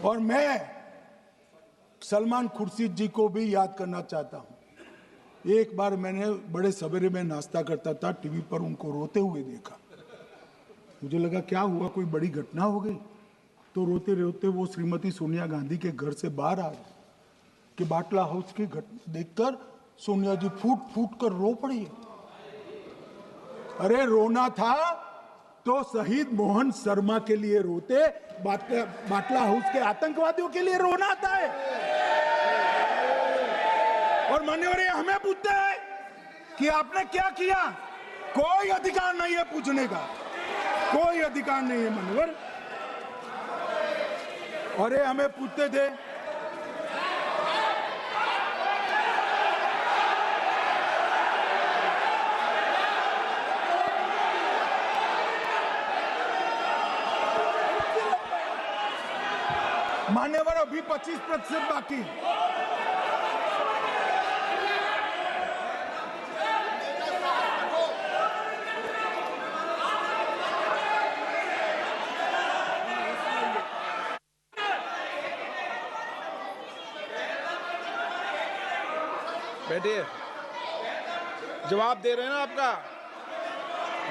और मैं सलमान खुर्शीद जी को भी याद करना चाहता हूं। एक बार मैंने बड़े सवेरे में नाश्ता करता था, टीवी पर उनको रोते हुए देखा। मुझे लगा क्या हुआ, कोई बड़ी घटना हो गई। तो रोते रोते वो श्रीमती सोनिया गांधी के घर से बाहर आ गए कि बाटला हाउस की घटना देखकर सोनिया जी फूट फूट कर रो पड़ी। अरे रोना था तो शहीद मोहन शर्मा के लिए रोते, बाटला हाउस के आतंकवादियों के लिए रोना आता है। और मान्यवर हमें पूछते हैं कि आपने क्या किया। कोई अधिकार नहीं है पूछने का, कोई अधिकार नहीं है मान्यवर। अरे हमें पूछते थे मान्यवर, अभी 25% बाकी। बैठिए, जवाब दे रहे हैं ना, आपका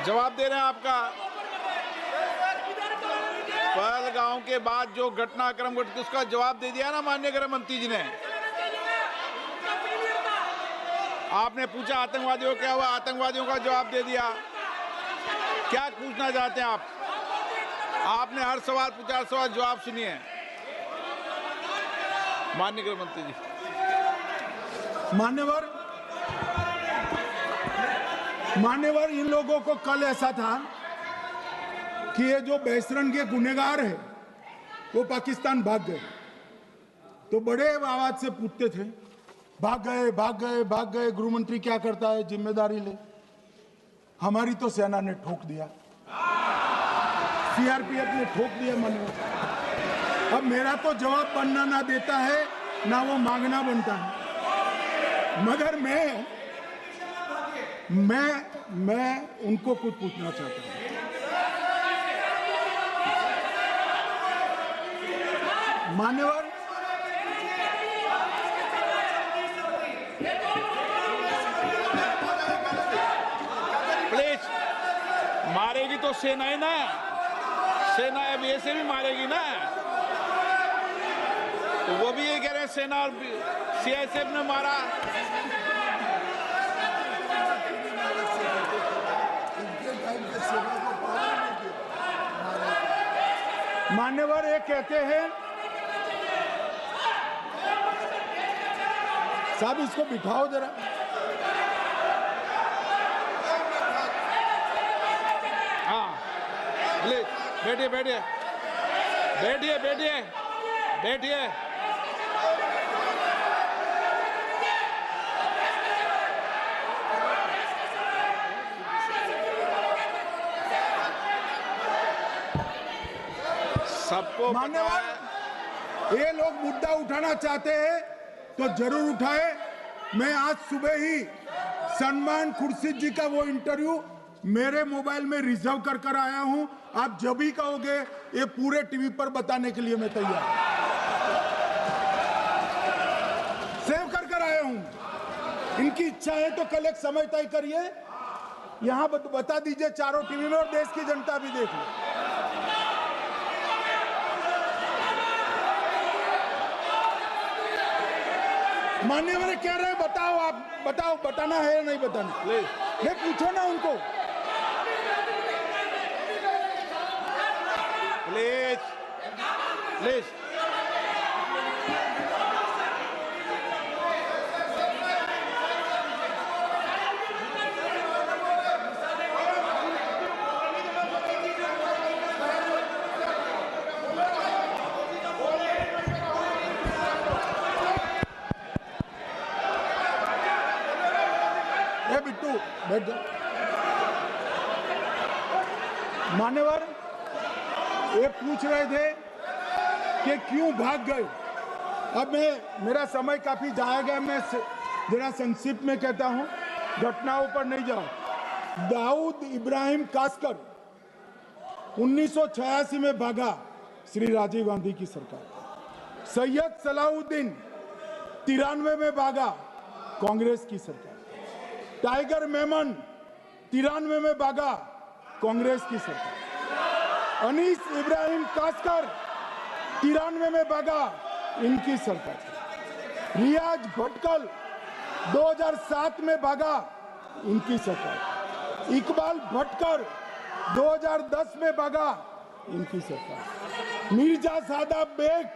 जवाब दे रहे हैं। आपका पहलगांव के बाद जो घटनाक्रम घटित उसका जवाब दे दिया ना माननीय गृह मंत्री जी ने। आपने पूछा आतंकवादियों क्या हुआ, आतंकवादियों का जवाब दे दिया। क्या पूछना चाहते हैं आप? आपने हर सवाल पूछा, हर सवाल जवाब सुनिए माननीय गृह मंत्री जी। मान्यवर इन लोगों को कल ऐसा था कि ये जो बेसरन के गुनहगार है वो पाकिस्तान भाग गए, तो बड़े आवाज से पूछते थे भाग गए भाग गए भाग गए, गृह मंत्री क्या करता है, जिम्मेदारी ले। हमारी तो सेना ने ठोक दिया, सीआरपीएफ ने ठोक दिया मान्यवर। अब मेरा तो जवाब बनना ना देता है ना वो मांगना बनता है, मगर मैं उनको कुछ पूछना चाहता हूं। मान्यवर, प्लीज, मारेगी तो सेना ही ना, सेना अब ऐसे भी मारेगी ना, तो वो भी ये कह रहे हैं सेना और सीआईएसएफ ने मारा। मान्यवर ये कहते हैं, साहब इसको बिठाओ जरा। हाँ प्लीज बैठिए बैठिए बैठिए बैठिए बैठिए। सबको मान्यवर ये लोग मुद्दा उठाना चाहते हैं तो जरूर उठाए। मैं आज सुबह ही सलमान खुर्शीद जी का वो इंटरव्यू मेरे मोबाइल में रिजर्व कर आया हूं। आप जब भी कहोगे ये पूरे टीवी पर बताने के लिए मैं तैयार सेव कर आया हूं। इनकी इच्छा है तो कल एक समय तय करिए, यहां बता दीजिए चारों टीवी में, और देश की जनता भी देख ले। मान्यवर कह रहे हैं बताओ, आप बताओ, बताना है या नहीं बताना, ये पूछो ना उनको। प्लीज प्लीज बिट्टू बैठ जा। मान्यवर ये पूछ रहे थे कि क्यों भाग गए। अब मेरा समय काफी जाएगा, मैं जरा संक्षिप्त में कहता हूं, घटनाओं पर नहीं जाऊं। दाऊद इब्राहिम कासकर 1986 में भागा श्री राजीव गांधी की सरकार। सैयद सलाउद्दीन 93 में भागा, कांग्रेस की सरकार। टाइगर मेमन 93 में भागा, कांग्रेस की सरकार। अनीस इब्राहिम कासकर 93 में भागा, इनकी सरकार। रियाज भटकल 2007 में भागा, इनकी सरकार। इकबाल भटकर 2010 में भागा, इनकी सरकार। मिर्जा सादाब बेग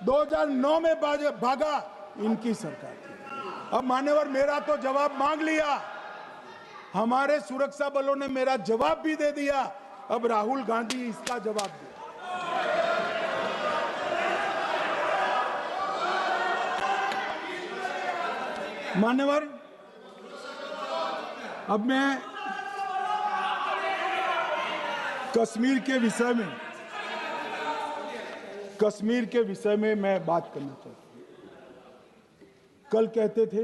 2009 में भागा, इनकी सरकार। अब मान्यवर मेरा तो जवाब मांग लिया, हमारे सुरक्षा बलों ने मेरा जवाब भी दे दिया, अब राहुल गांधी इसका जवाब दे। मान्यवर अब मैं कश्मीर के विषय में मैं बात करना चाहता हूं। कल कहते थे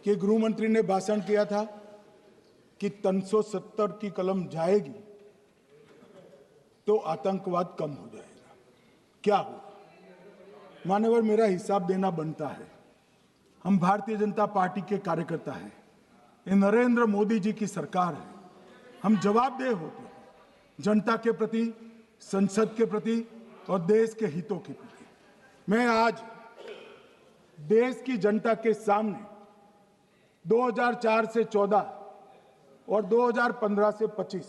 कि गृह मंत्री ने भाषण किया था कि 370 की कलम जाएगी तो आतंकवाद कम हो जाएगा। क्या हुआ? मान्यवर मेरा हिसाब देना बनता है। हम भारतीय जनता पार्टी के कार्यकर्ता हैं, ये नरेंद्र मोदी जी की सरकार है, हम जवाबदेह होते हैं जनता के प्रति, संसद के प्रति और देश के हितों के प्रति। मैं आज देश की जनता के सामने 2004 से 14 और 2015 से 25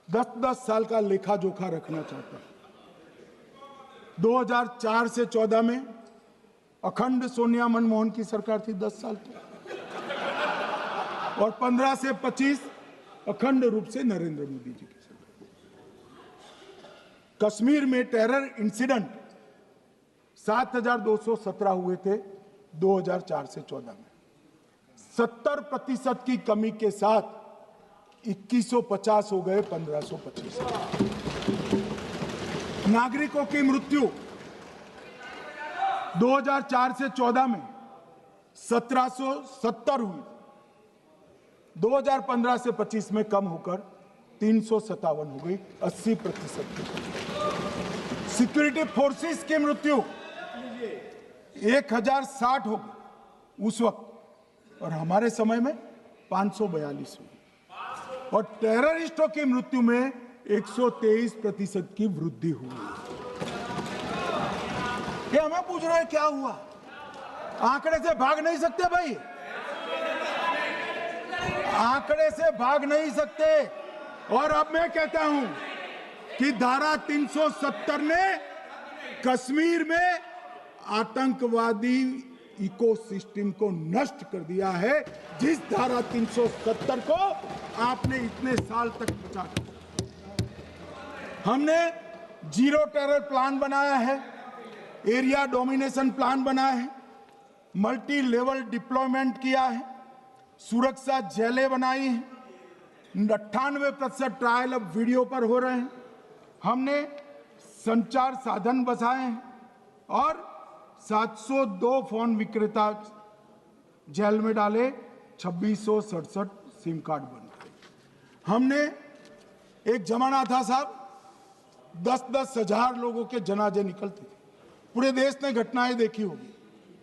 10-10 साल का लेखा जोखा रखना चाहता हूं। 2004 से 14 में अखंड सोनिया मनमोहन की सरकार थी 10 साल की, और 15 से 25 अखंड रूप से नरेंद्र मोदी जी की सरकार। कश्मीर में टेरर इंसिडेंट 7217 हुए थे 2004 से 14 में। 70% की कमी के साथ 2150 हो गए 1525। नागरिकों की मृत्यु 2004 से 14 में 1770 हुई, 2015 से 25 में कम होकर 357 हो गई, 80%। सिक्योरिटी फोर्सेस की मृत्यु 1060 हो गई उस वक्त, और हमारे समय में 542 हुई, और टेररिस्टों की मृत्यु में 123% की वृद्धि हुई। ये हमें पूछ रहे हैं क्या हुआ? आंकड़े से भाग नहीं सकते भाई, आंकड़े से भाग नहीं सकते। और अब मैं कहता हूं कि धारा 370 ने कश्मीर में आतंकवादी इकोसिस्टम को नष्ट कर दिया है, जिस धारा 370 को आपने इतने साल तक बचा कर। हमने जीरो टेरर प्लान बनाया है, एरिया डोमिनेशन प्लान बनाया है, मल्टी लेवल डिप्लॉयमेंट किया है, सुरक्षा जेलें बनाई हैं, 98% ट्रायल अब वीडियो पर हो रहे हैं। हमने संचार साधन बसाए हैं और 702 फोन विक्रेता जेल में डाले, 2667 सिम कार्ड बन गए। हमने, एक जमाना था साहब 10-10 हजार लोगों के जनाजे निकलते थे, पूरे देश ने घटनाएं देखी होगी,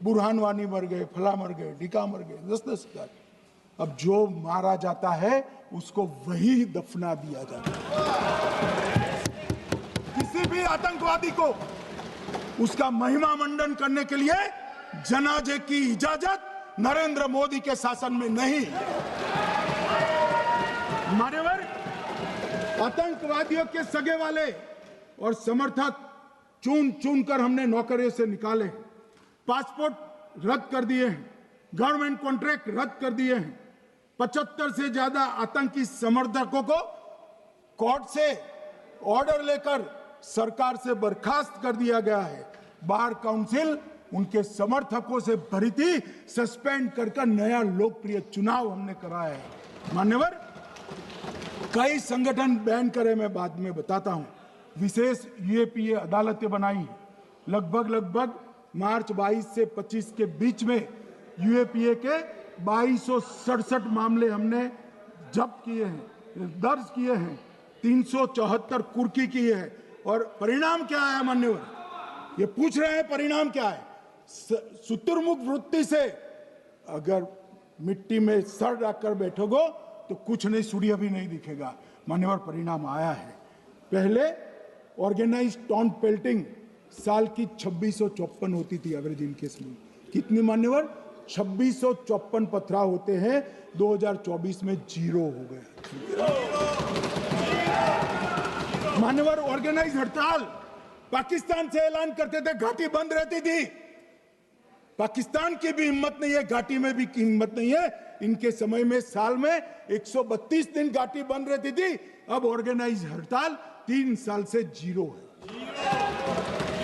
बुरहान वानी मर गए, फला मर गए, ढिका मर गए, 10-10 हजार। अब जो मारा जाता है उसको वही दफना दिया जाता है। किसी भी आतंकवादी को उसका महिमा मंडन करने के लिए जनाजे की इजाजत नरेंद्र मोदी के शासन में नहीं। मान्यवर, आतंकवादियों के सगे वाले और समर्थक चुन चुन कर हमने नौकरियों से निकाले, पासपोर्ट रद्द कर दिए हैं, गवर्नमेंट कॉन्ट्रैक्ट रद्द कर दिए हैं, 75 से ज्यादा आतंकी समर्थकों को कोर्ट से ऑर्डर लेकर सरकार से बर्खास्त कर दिया गया है। बार काउंसिल उनके समर्थकों से भरी थी, सस्पेंड कर नया लोकप्रिय चुनाव हमने कराया है। मान्यवर, कई संगठन बैन करे, मैं बाद में बताता हूं। विशेष यूएपीए अदालतें बनाई हैं, लगभग मार्च 22 से 25 के बीच में यूएपीए के 2267 मामले हमने जब्त किए हैं, दर्ज किए हैं, 374 कुर्की किए हैं, और परिणाम क्या आया मान्यवर? ये पूछ रहे हैं परिणाम क्या है। शुतुरमुख वृत्ति से अगर मिट्टी में सर रखकर बैठोगे तो कुछ नहीं, सूर्य भी नहीं दिखेगा। मान्यवर परिणाम आया है। पहले ऑर्गेनाइज टॉन पेल्टिंग साल की 2654 होती थी एवरेज इनकेस में। कितनी मान्यवर? 2654 पथराव होते हैं। 2024 में 0 हो गए। मान्यवर ऑर्गेनाइज हड़ताल पाकिस्तान से ऐलान करते थे, घाटी बंद रहती थी। पाकिस्तान की भी हिम्मत नहीं है, घाटी में भी हिम्मत नहीं है। इनके समय में साल में 132 दिन घाटी बंद रहती थी। अब ऑर्गेनाइज हड़ताल 3 साल से 0 है।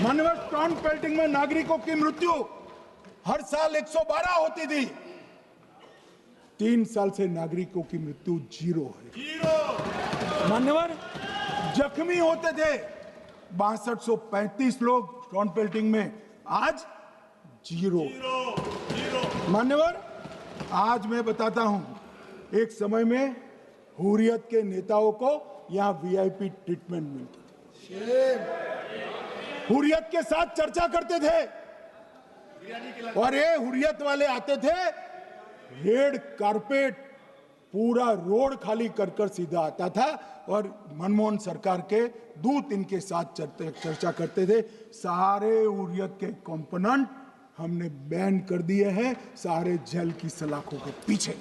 मानव टॉन पेल्टिंग में नागरिकों की मृत्यु हर साल 112 होती थी। 3 साल से नागरिकों की मृत्यु 0 है। मान्यवर जख्मी होते थे 6235 लोग टॉन पेल्टिंग में, आज 0। मान्यवर आज मैं बताता हूं, एक समय में हुर्रियत के नेताओं को यहां वीआईपी ट्रीटमेंट मिलती थी। हुर्रियत के साथ चर्चा करते थे और ये हुर्रियत वाले आते थे, रेड कारपेट पूरा रोड खाली कर कर सीधा आता था और मनमोहन सरकार के दूत इनके साथ चर्चा करते थे। सारे हुर्रियत के कंपोनेंट हमने बैन कर दिए हैं, सारे जेल की सलाखों के पीछे।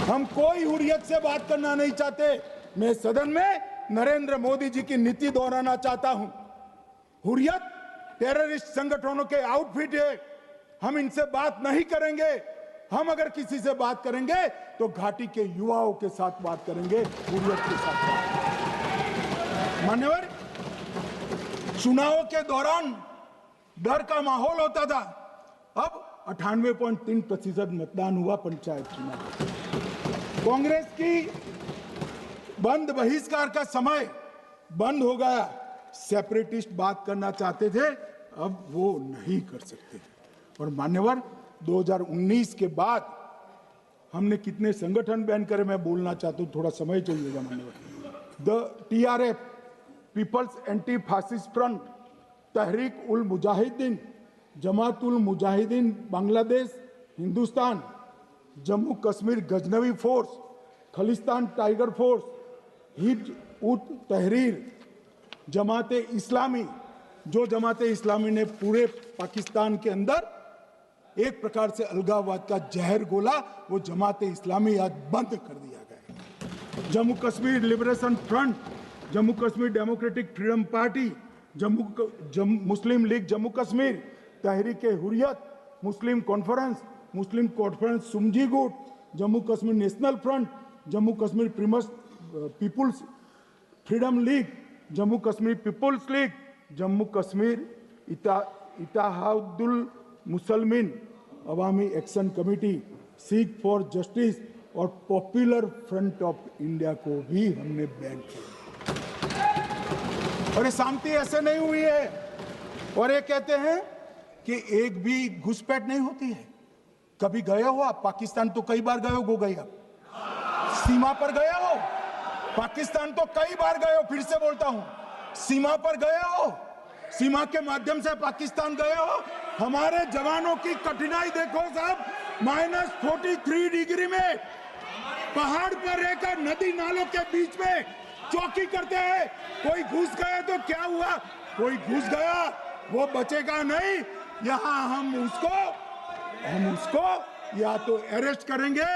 हम कोई हुर्रियत से बात करना नहीं चाहते। मैं सदन में नरेंद्र मोदी जी की नीति दोहराना चाहता हूं। हुर्रियत टेररिस्ट संगठनों के आउटफिट है, हम इनसे बात नहीं करेंगे। हम अगर किसी से बात करेंगे तो घाटी के युवाओं के साथ बात करेंगे, हुर्रियत के साथ बात। मान्यवर चुनावों के दौरान डर का माहौल होता था। अब 98.3% मतदान हुआ पंचायत चुनाव। कांग्रेस की बंद बहिष्कार का समय बंद हो गया। सेपरेटिस्ट बात करना चाहते थे, अब वो नहीं कर सकते। और मान्यवर 2019 के बाद हमने कितने संगठन बैन करे, मैं बोलना चाहता हूं, थोड़ा समय चाहिएगा मान्यवर। The TRF, people's anti fascist front, Tehreek ul Mujahideen, Jamaat ul Mujahideen Bangladesh Hindustan, Jammu Kashmir Ghaznavi force, Khalistan tiger force, Hizb ut Tahrir, Jamaat Islami, जो जमात इस्लामी ने पूरे पाकिस्तान के अंदर एक प्रकार से अलगाववाद का जहर घोला, वो जमात इस्लामी आज बंद कर दिया गया। Jammu Kashmir liberation front, Jammu Kashmir democratic freedom party, Muslim league Jammu Kashmir, Tehreek Hurriyat, Muslim conference Sumji गुट, Jammu Kashmir national front, Jammu Kashmir people's freedom league, Jammu Kashmir people's league, Jammu Kashmir Ittehadul Muslimeen Awami action committee, Sikh for justice और पॉपुलर फ्रंट ऑफ इंडिया को भी हमने बैन किया। और ये शांति ऐसे नहीं हुई है। और ये कहते हैं कि एक भी घुसपैठ नहीं होती है। कभी गए हो आप पाकिस्तान? तो कई बार गए हो गया, सीमा पर गए हो पाकिस्तान, तो कई बार गए हो। फिर से बोलता हूं, सीमा पर गए हो, सीमा के माध्यम से पाकिस्तान गए हो। हमारे जवानों की कठिनाई देखो साहब, -43 डिग्री में पहाड़ पर रहकर नदी नालों के बीच में चौकी करते हैं। कोई घुस गए तो क्या हुआ? कोई घुस गया वो बचेगा नहीं। यहां हम उसको या तो अरेस्ट करेंगे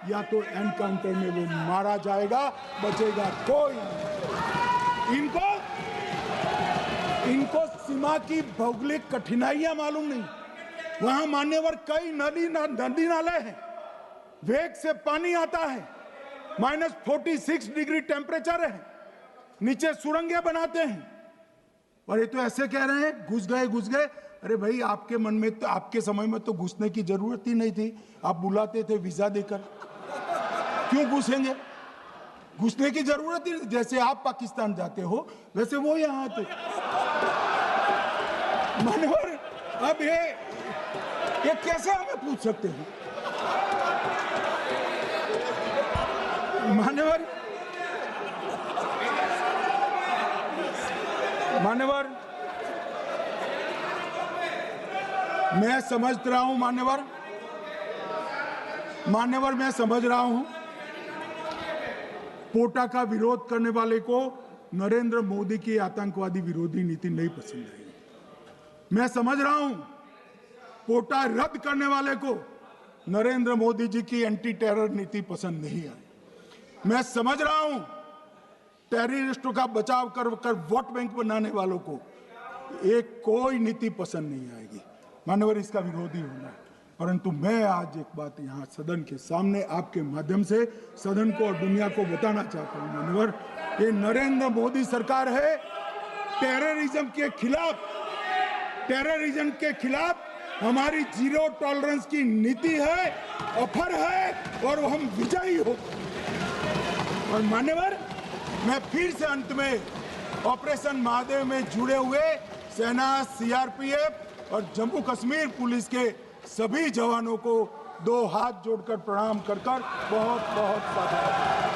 या तो एनकाउंटर में वो मारा जाएगा, बचेगा कोई नहीं। इनको सीमा की भौगोलिक कठिनाइयां मालूम नहीं। वहां मान्यवर कई नदी नाले हैं, वेग से पानी आता है, -46 डिग्री टेम्परेचर है, नीचे सुरंगें बनाते हैं। और ये तो ऐसे कह रहे हैं घुस गए। अरे भाई, आपके मन में तो, आपके समय में तो घुसने की जरूरत ही नहीं थी। आप बुलाते थे वीजा देकर, क्यों घुसेंगे? घुसने की जरूरत ही, जैसे आप पाकिस्तान जाते हो वैसे वो यहां आते। मान्यवर अब ये कैसे हमें पूछ सकते हैं? मान्यवर मान्यवर, मैं समझ रहा हूं मान्यवर, मैं समझ रहा हूं पोटा का विरोध करने वाले को नरेंद्र मोदी की आतंकवादी विरोधी नीति नहीं पसंद आई। मैं समझ रहा हूं पोटा रद्द करने वाले को नरेंद्र मोदी जी की एंटी टेरर नीति पसंद नहीं आई। मैं समझ रहा हूं टेररिस्टों का बचाव कर वोट बैंक बनाने वालों को एक कोई नीति पसंद नहीं आएगी। मान्यवर, इसका विरोधी होना है। परंतु मैं आज एक बात यहाँ सदन के सामने आपके माध्यम से सदन को और दुनिया को बताना चाहता हूँ। मान्यवर, ये नरेंद्र मोदी सरकार है टेररिज्म के खिलाफ हमारी जीरो टॉलरेंस की नीति है, ऑफर है और हम विजयी हो। और मान्यवर, मैं फिर से अंत में ऑपरेशन महादेव में जुड़े हुए सेना, सीआरपीएफ और जम्मू कश्मीर पुलिस के सभी जवानों को दो हाथ जोड़कर प्रणाम कर बहुत बहुत साधुवाद।